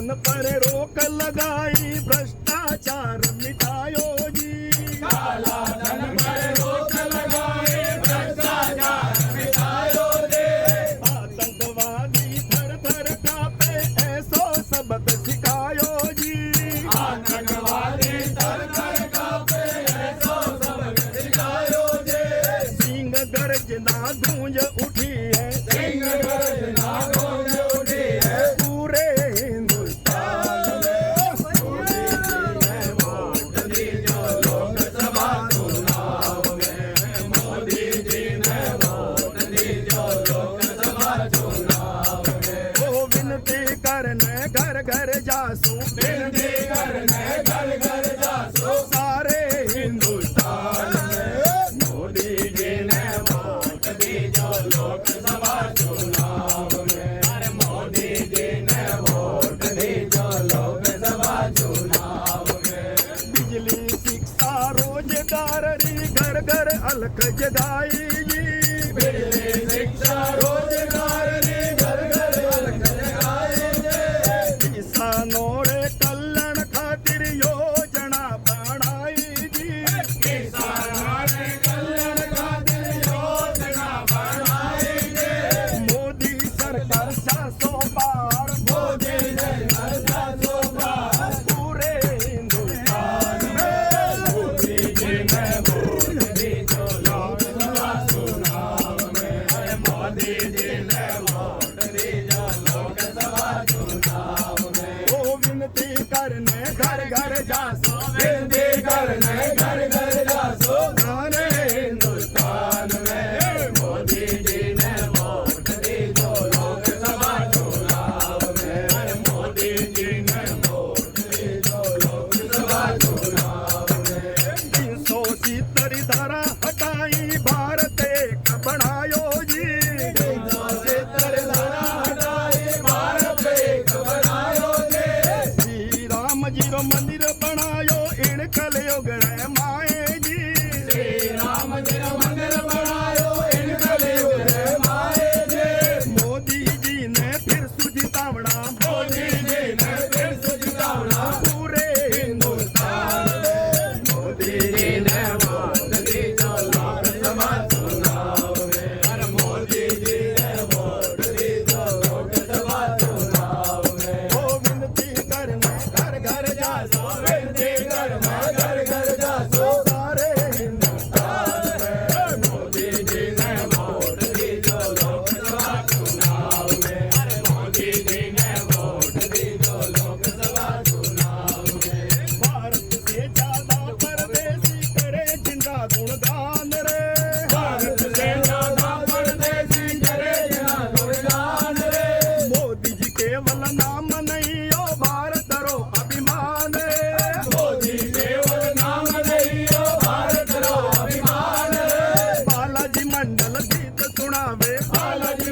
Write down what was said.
धन पर रोक लगाई, भ्रष्टाचार मिटायो जी। काला धन पर रोक लगाई, भ्रष्टाचार मिटायो जी। आतंकवादी थर थर कांपे, ऐसो सबक सिखायो जी। आतंकवादी थर थर कांपे, ऐसो सबक सिखायो जी। सिंह गर्जना गूंज उठी है, सिंह गर्जना गूंज उठी है, पूरे हिंदुस्तान में। मोदी जी ने वोट दी जो लोकसभा चुनाव में। मोदी जी ने वोट दी जो लोकसभा चुनाव में। वो विनती करने घर घर जासू, विनती करने घर घर जासू, सारे हिंदुस्तान में। मोदी जी ने वोट दी जो लोकसभा चुनाव में। अरे मोदी जी ने वोट दी जो लोकसभा चुनाव में। बिजली शिक्षा रोजगार री घर घर अलख जगाई जी। बिजली शिक्षा रोजगार री घर घर अलख जगाई जे। किसानों रे कल्याण खातिर योजना बनाई जी। किसानों ने कल्याण खातिर योजना बनाई जे। मोदी सरकार 700 पार, मोदी ने नशा छोड़ा, पूरे हिंदुस्तान में। मोदी जी ने वोट दी जो लोकसभा चुनाव में। अरे मोदी जी ने वोट दी जो लोकसभा चुनाव में। वो विनती करने घर घर जासू, विनती करने घर घर जासू, सारे हिंदुस्तान में। मोदी जी ने वोट दी जो लोकसभा चुनाव में। अरे मोदी जी ने वोट दी जो लोकसभा चुनाव में। 370 धारा हटाई, भारत एक बनायो जी। 370 धारा हटाई, भारत एक बनायो जी। श्री राम जी रो मंदिर बनायो, इन कलयुग रे माए जी। श्री राम जी रो मंदिर बनायो, इन कलयुग रे माए जी। मोदी जी ने फिर सुझावना, मोदी जी ने फिर सुझावना, पूरे हिंदुस्तान में। मोदी जी ने वोट दी जो लोकसभा चुनाव में। अरे मोदी जी ने वोट दी जो लोकसभा चुनाव में। वो विनती करने घर घर जासू, विनती करने घर घर जासू, सारे हिंदुस्तान में। मोदी जी ने वोट दी जो लोकसभा चुनाव में। अरे मोदी जी ने वोट दी जो लोकसभा चुनाव में। भारत से ज्यादा परदेसी करे जिनका गुणगान रे। भारत से ज्यादा परदेसी करे जिना गुणगान रे। मोदी जी केवल नाम नहीं, ओ भारत रो अभिमान रे। मोदी केवल नाम नहीं, ओ भारत रो अभिमान रे। बालाजी मंडल गीत सुनावे, बालाजी